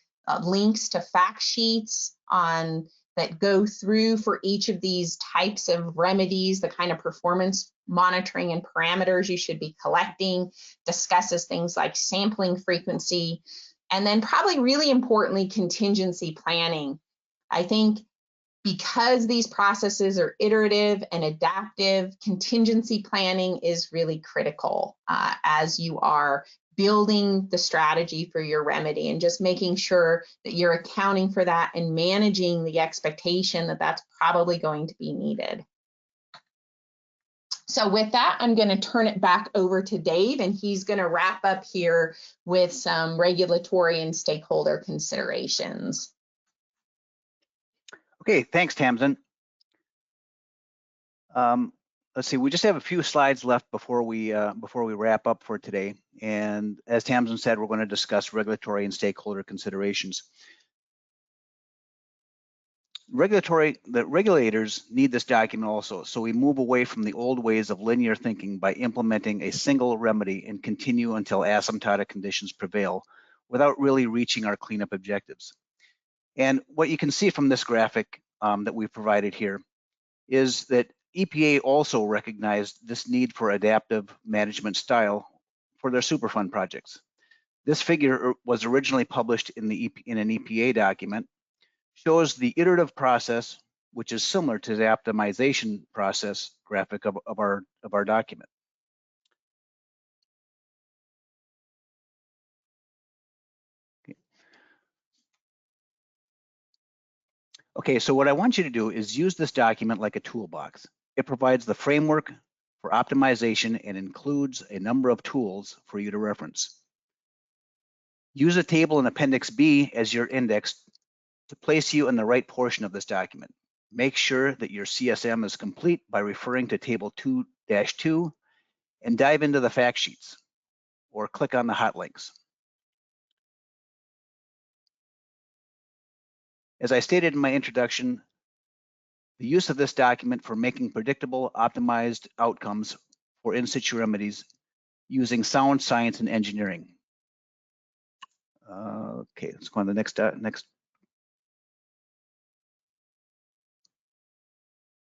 C: links to fact sheets on that go through for each of these types of remedies, the kind of performance monitoring and parameters you should be collecting, discusses things like sampling frequency, and then probably really importantly, contingency planning. I think because these processes are iterative and adaptive, contingency planning is really critical as you are building the strategy for your remedy, and just making sure that you're accounting for that and managing the expectation that that's probably going to be needed. So with that, I'm going to turn it back over to Dave, and he's going to wrap up here with some regulatory and stakeholder considerations.
B: Okay, thanks, Tamsin. Let's see, we just have a few slides left before we wrap up for today. And as Tamsin said, we're going to discuss regulatory and stakeholder considerations. The regulators need this document also, so we move away from the old ways of linear thinking by implementing a single remedy and continue until asymptotic conditions prevail without really reaching our cleanup objectives. And what you can see from this graphic that we've provided here is that EPA also recognized this need for adaptive management style for their Superfund projects. This figure was originally published in an EPA document, shows the iterative process, which is similar to the optimization process graphic of our document. Okay, so what I want you to do is use this document like a toolbox. It provides the framework for optimization and includes a number of tools for you to reference. Use a table in Appendix B as your index to place you in the right portion of this document. Make sure that your CSM is complete by referring to Table 2-2 and dive into the fact sheets or click on the hot links. As I stated in my introduction, the use of this document for making predictable, optimized outcomes for in situ remedies using sound science and engineering. Okay, let's go on to the next.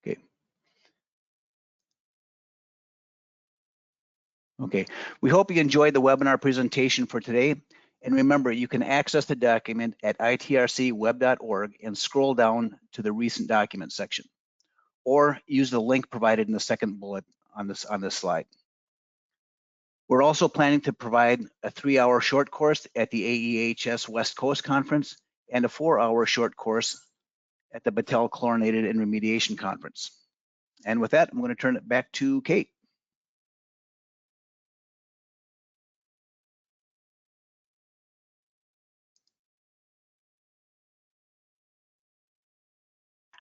B: Okay. Okay, we hope you enjoyed the webinar presentation for today. And remember, you can access the document at itrcweb.org and scroll down to the recent documents section, or use the link provided in the second bullet on this slide. We're also planning to provide a 3-hour short course at the AEHS West Coast Conference and a 4-hour short course at the Battelle Chlorinated and Remediation Conference. And with that, I'm going to turn it back to Kate.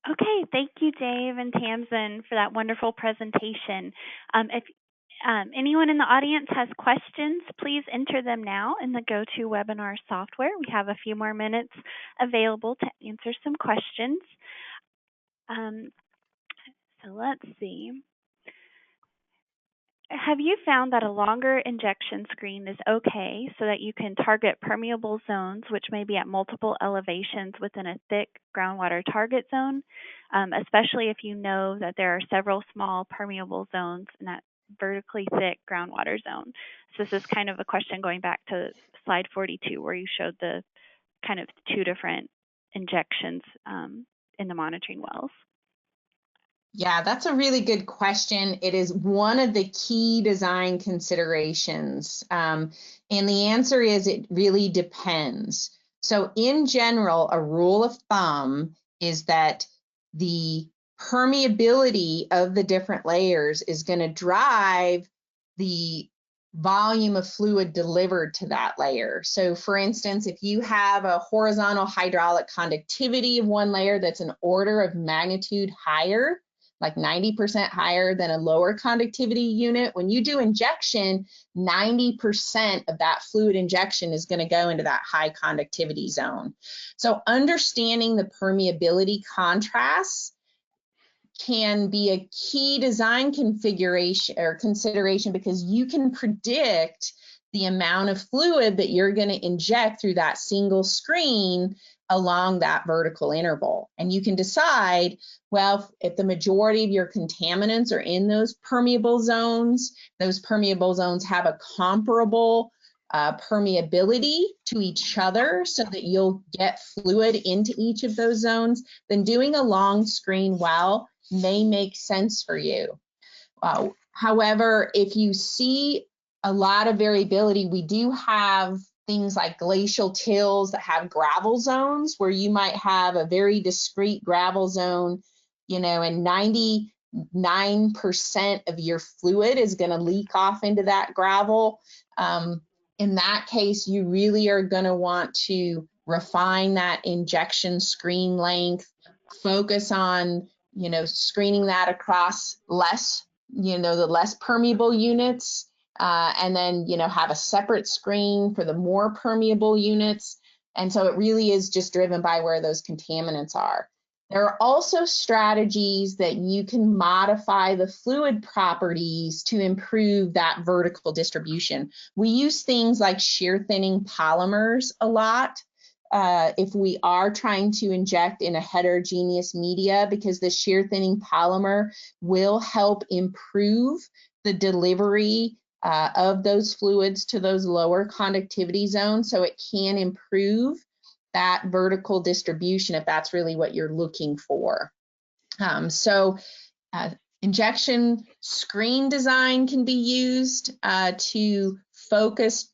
A: Okay, thank you, Dave and Tamsin, for that wonderful presentation. Anyone in the audience has questions, please enter them now in the GoToWebinar software. We have a few more minutes available to answer some questions. So let's see. Have you found that a longer injection screen is okay so that you can target permeable zones, which may be at multiple elevations within a thick groundwater target zone, especially if you know that there are several small permeable zones in that vertically thick groundwater zone? So this is kind of a question going back to slide 42, where you showed the kind of two different injections in the monitoring wells.
C: Yeah, that's a really good question. It is one of the key design considerations. And the answer is it really depends. So in general, a rule of thumb is that the permeability of the different layers is going to drive the volume of fluid delivered to that layer. So for instance, if you have a horizontal hydraulic conductivity of one layer that's an order of magnitude higher, like 90% higher than a lower conductivity unit, when you do injection, 90% of that fluid injection is going to go into that high conductivity zone. So understanding the permeability contrasts can be a key design configuration or consideration, because you can predict the amount of fluid that you're going to inject through that single screen along that vertical interval. And you can decide, well, if the majority of your contaminants are in those permeable zones have a comparable permeability to each other so that you'll get fluid into each of those zones, then doing a long screen well may make sense for you. However, if you see a lot of variability, we do have things like glacial tills that have gravel zones where you might have a very discrete gravel zone, you know, and 99% of your fluid is going to leak off into that gravel. In that case, you really are going to want to refine that injection screen length, focus on, you know, screening that across less, you know, the less permeable units, and then, you know, have a separate screen for the more permeable units. And so it really is just driven by where those contaminants are. There are also strategies that you can modify the fluid properties to improve that vertical distribution. We use things like shear thinning polymers a lot if we are trying to inject in a heterogeneous media, because the shear thinning polymer will help improve the delivery of those fluids to those lower conductivity zones, so it can improve that vertical distribution if that's really what you're looking for. Injection screen design can be used to focus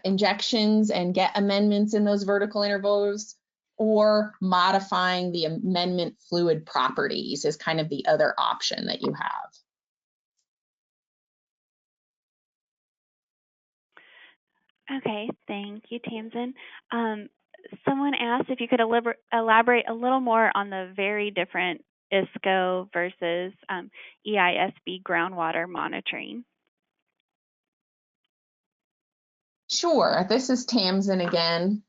C: injections and get amendments in those vertical intervals, or modifying the amendment fluid properties is kind of the other option that you have.
A: Okay, thank you, Tamsin. Someone asked if you could elaborate a little more on the very different ISCO versus EISB groundwater monitoring.
C: Sure, this is Tamsin again.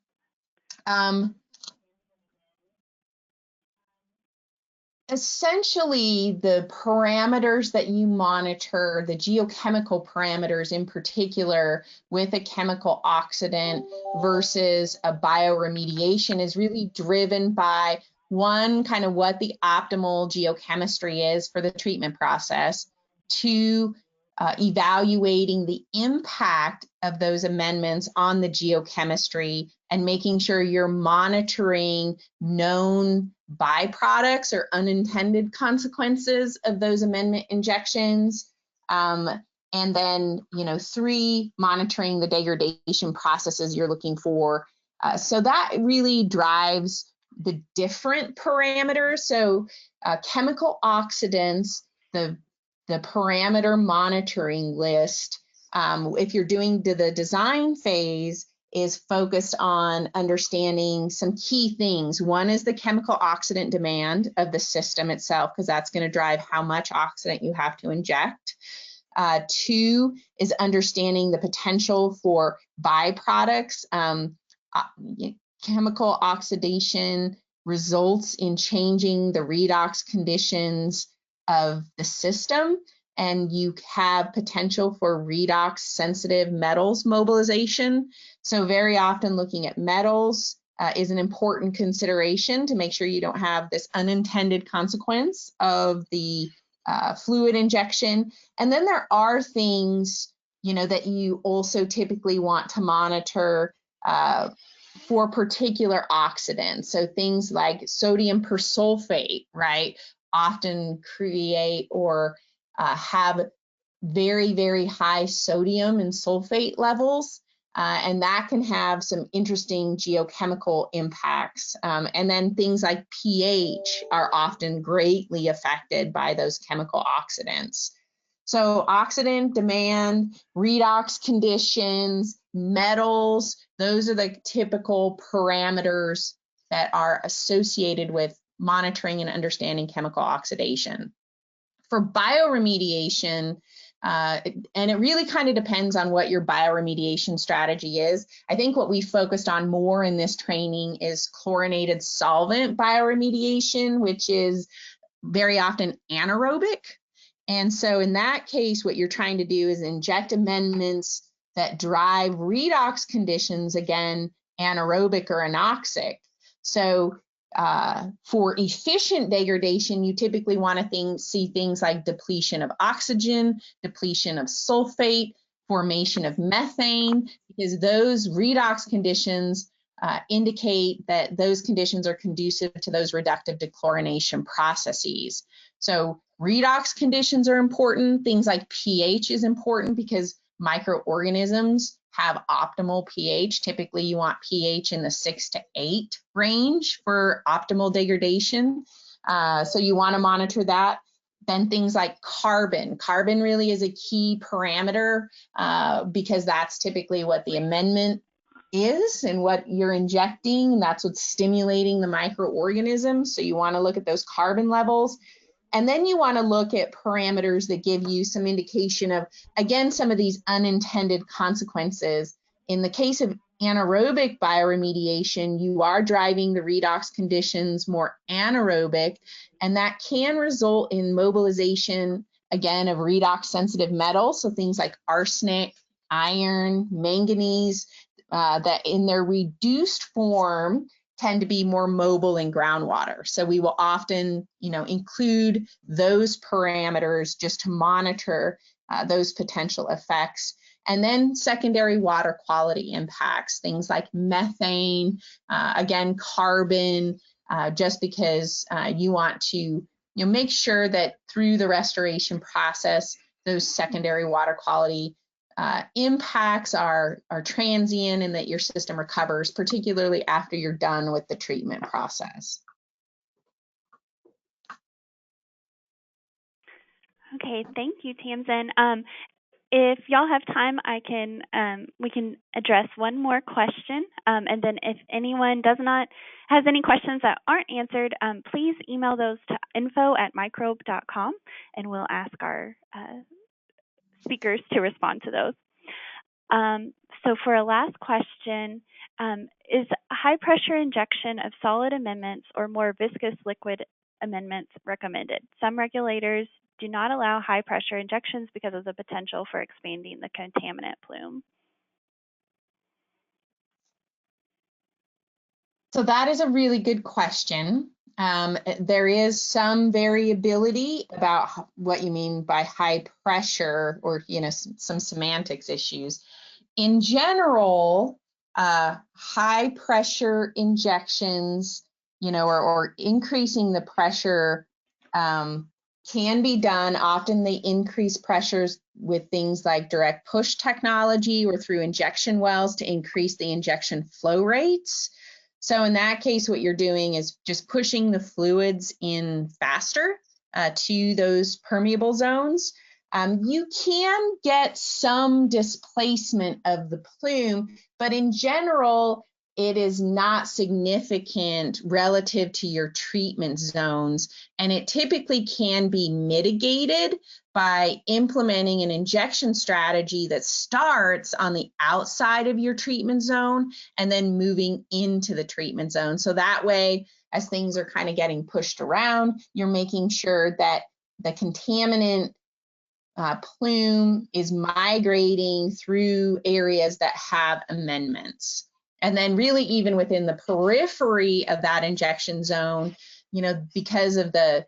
C: Essentially, the parameters that you monitor, the geochemical parameters in particular with a chemical oxidant versus a bioremediation, is really driven by, one, kind of what the optimal geochemistry is for the treatment process, two, evaluating the impact of those amendments on the geochemistry and making sure you're monitoring known byproducts or unintended consequences of those amendment injections. And then, you know, three, monitoring the degradation processes you're looking for. So that really drives the different parameters. So chemical oxidants, the parameter monitoring list, if you're doing the design phase, is focused on understanding some key things. One is the chemical oxidant demand of the system itself, because that's going to drive how much oxidant you have to inject. Two is understanding the potential for byproducts. Chemical oxidation results in changing the redox conditions of the system, and you have potential for redox sensitive metals mobilization. So very often looking at metals is an important consideration to make sure you don't have this unintended consequence of the fluid injection. And then there are things, you know, that you also typically want to monitor for particular oxidants. So things like sodium persulfate, right, often create or have very, very high sodium and sulfate levels. And that can have some interesting geochemical impacts. And then things like pH are often greatly affected by those chemical oxidants. So oxidant demand, redox conditions, metals, those are the typical parameters that are associated with monitoring and understanding chemical oxidation. For bioremediation, and it really kind of depends on what your bioremediation strategy is. I think what we focused on more in this training is chlorinated solvent bioremediation, which is very often anaerobic. And so in that case, what you're trying to do is inject amendments that drive redox conditions, again, anaerobic or anoxic. So for efficient degradation, you typically want to see things like depletion of oxygen, depletion of sulfate, formation of methane, because those redox conditions indicate that those conditions are conducive to those reductive dechlorination processes. So redox conditions are important. Things like pH is important because microorganisms have optimal pH. Typically, you want pH in the 6 to 8 range for optimal degradation. So you want to monitor that. Then things like carbon. Carbon really is a key parameter because that's typically what the amendment is and what you're injecting. That's what's stimulating the microorganisms. So you want to look at those carbon levels. And then you want to look at parameters that give you some indication of, again, some of these unintended consequences. In the case of anaerobic bioremediation, you are driving the redox conditions more anaerobic, and that can result in mobilization, again, of redox sensitive metals. So things like arsenic, iron, manganese, that in their reduced form tend to be more mobile in groundwater. So we will often, include those parameters just to monitor those potential effects. And then secondary water quality impacts, things like methane, again, carbon, just because you want to make sure that through the restoration process, those secondary water quality impacts are transient and that your system recovers, particularly after you're done with the treatment process.
A: Okay, thank you, Tamsin. If y'all have time, we can address one more question, and then if anyone has any questions that aren't answered, please email those to info@microbe.com, and we'll ask our speakers to respond to those. So for a last question, is high pressure injection of solid amendments or more viscous liquid amendments recommended? Some regulators do not allow high pressure injections because of the potential for expanding the contaminant plume.
C: So that is a really good question. There is some variability about what you mean by high pressure or, some semantics issues. In general, high pressure injections, or increasing the pressure can be done. Often they increase pressures with things like direct push technology or through injection wells to increase the injection flow rates. So in that case, what you're doing is just pushing the fluids in faster to those permeable zones. You can get some displacement of the plume, but in general, it is not significant relative to your treatment zones, and it typically can be mitigated by implementing an injection strategy that starts on the outside of your treatment zone and then moving into the treatment zone. So that way, as things are kind of getting pushed around, you're making sure that the contaminant plume is migrating through areas that have amendments. And then really even within the periphery of that injection zone, you know, because of the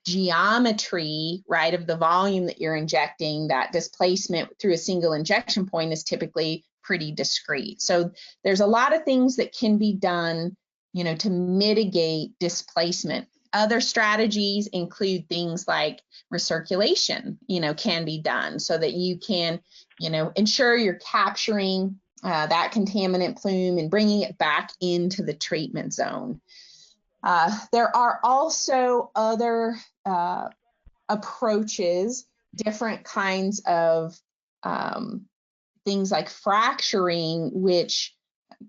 C: geometry, right, of the volume that you're injecting, that displacement through a single injection point is typically pretty discrete. So there's a lot of things that can be done, you know, to mitigate displacement. Other strategies include things like recirculation, you know, can be done so that you can, you know, ensure you're capturing that contaminant plume and bringing it back into the treatment zone. There are also other approaches, different kinds of things like fracturing, which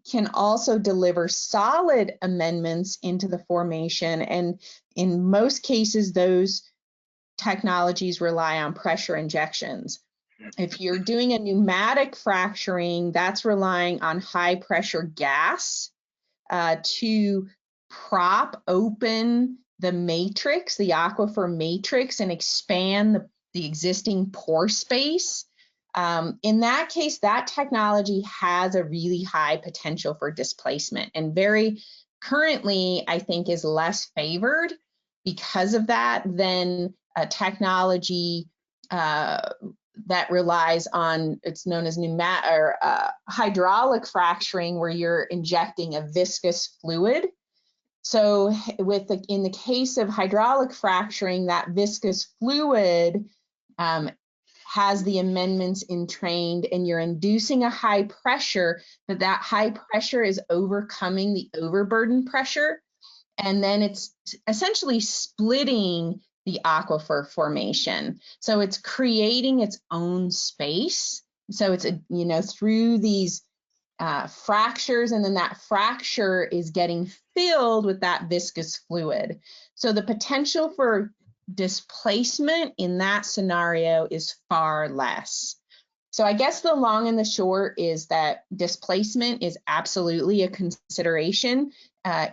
C: can also deliver solid amendments into the formation. And in most cases, those technologies rely on pressure injections. If you're doing a pneumatic fracturing, that's relying on high pressure gas to prop open the matrix, the aquifer matrix, and expand the existing pore space. In that case, that technology has a really high potential for displacement, and very currently, I think, is less favored because of that than a technology that relies on, it's known as pneumatic or hydraulic fracturing, where you're injecting a viscous fluid. So in the case of hydraulic fracturing, that viscous fluid has the amendments entrained, and you're inducing a high pressure, but that high pressure is overcoming the overburden pressure. And then it's essentially splitting the aquifer formation. So it's creating its own space. So it's, you know, through these fractures, and then that fracture is getting filled with that viscous fluid. So the potential for displacement in that scenario is far less. So I guess the long and the short is that displacement is absolutely a consideration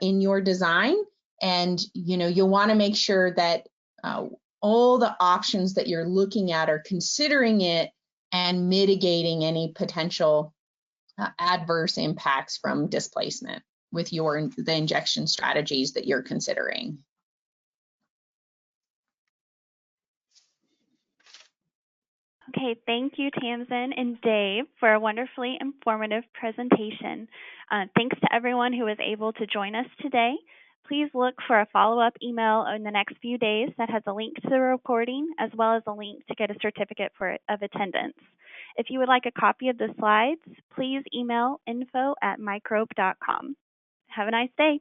C: in your design. And, you know, you'll want to make sure that all the options that you're looking at are considering it and mitigating any potential adverse impacts from displacement with the injection strategies that you're considering.
A: Okay, thank you, Tamsin and Dave, for a wonderfully informative presentation. Thanks to everyone who was able to join us today. Please look for a follow-up email in the next few days that has a link to the recording, as well as a link to get a certificate of attendance. If you would like a copy of the slides, please email info@microbe.com. Have a nice day.